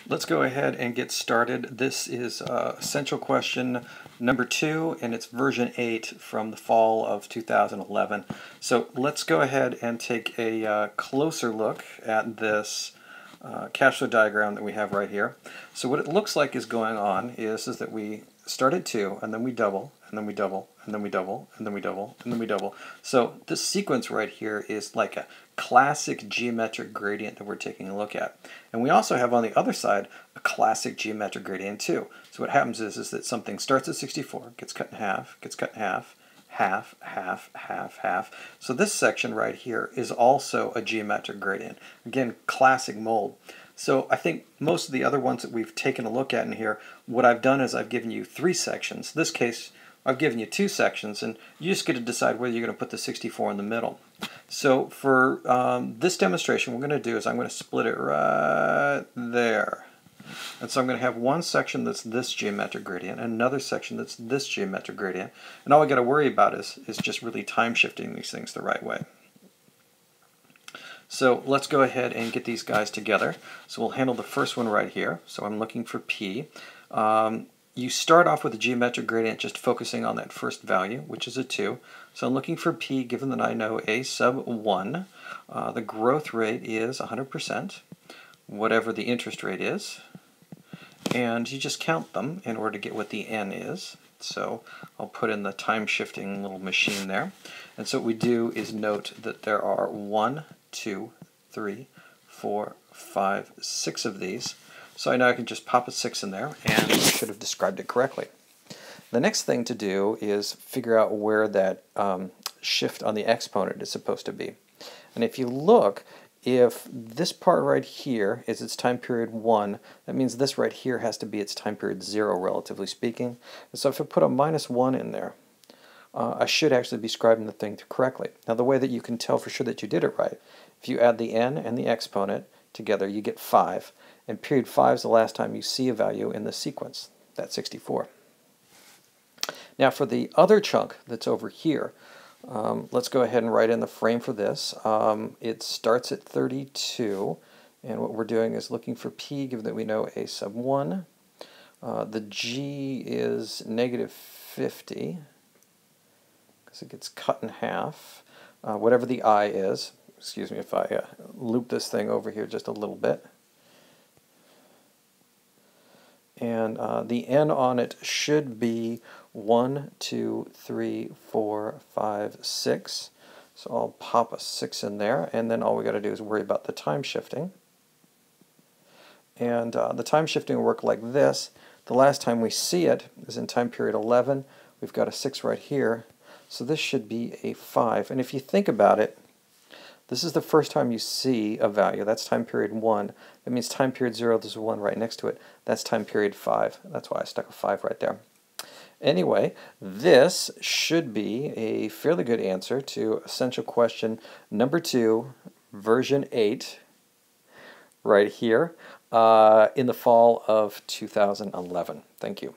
Let's go ahead and get started. This is essential question number 2, and it's version 8 from the fall of 2011. So let's go ahead and take a closer look at this cash flow diagram that we have right here. So what it looks like is going on is that we start at 2, and then we double, and then we double, and then we double, and then we double, and then we double. So this sequence right here is like a classic geometric gradient that we're taking a look at. And we also have on the other side a classic geometric gradient too. So what happens is that something starts at 64, gets cut in half, gets cut in half, half, half, half, half. So this section right here is also a geometric gradient. Again, classic mold. So I think most of the other ones that we've taken a look at in here, what I've done is I've given you 3 sections. In this case, I've given you 2 sections, and you just get to decide whether you're going to put the 64 in the middle. So for this demonstration, what we're going to do is I'm going to split it right there. And so I'm going to have one section that's this geometric gradient and another section that's this geometric gradient. And all we got to worry about is just really time shifting these things the right way. So let's go ahead and get these guys together. So we'll handle the first one right here. So I'm looking for P. You start off with a geometric gradient just focusing on that first value, which is a 2. So I'm looking for P, given that I know A sub 1. The growth rate is 100%, whatever the interest rate is. And you just count them in order to get what the N is. So I'll put in the time-shifting little machine there. And so what we do is note that there are 1, 2, 3, 4, 5, 6 of these. So I know I can just pop a 6 in there, and I should have described it correctly. The next thing to do is figure out where that shift on the exponent is supposed to be. And if you look, if this part right here is its time period 1, that means this right here has to be its time period 0, relatively speaking. And so if I put a -1 in there, I should actually be describing the thing correctly. Now the way that you can tell for sure that you did it right, if you add the n and the exponent together, you get 5. And period 5 is the last time you see a value in the sequence. That's 64. Now for the other chunk that's over here, let's go ahead and write in the frame for this. It starts at 32, and what we're doing is looking for P, given that we know A sub 1. The G is -50, because it gets cut in half. Whatever the I is, excuse me if I loop this thing over here just a little bit. And the N on it should be 1, 2, 3, 4, 5, 6. So I'll pop a 6 in there, and then all we got to do is worry about the time shifting. And the time shifting will work like this. The last time we see it is in time period 11. We've got a 6 right here. So this should be a 5. And if you think about it, this is the first time you see a value. That's time period 1. That means time period 0, there's a 1 right next to it. That's time period 5. That's why I stuck a 5 right there. Anyway, this should be a fairly good answer to essential question number 2, version 8, right here, in the fall of 2011. Thank you.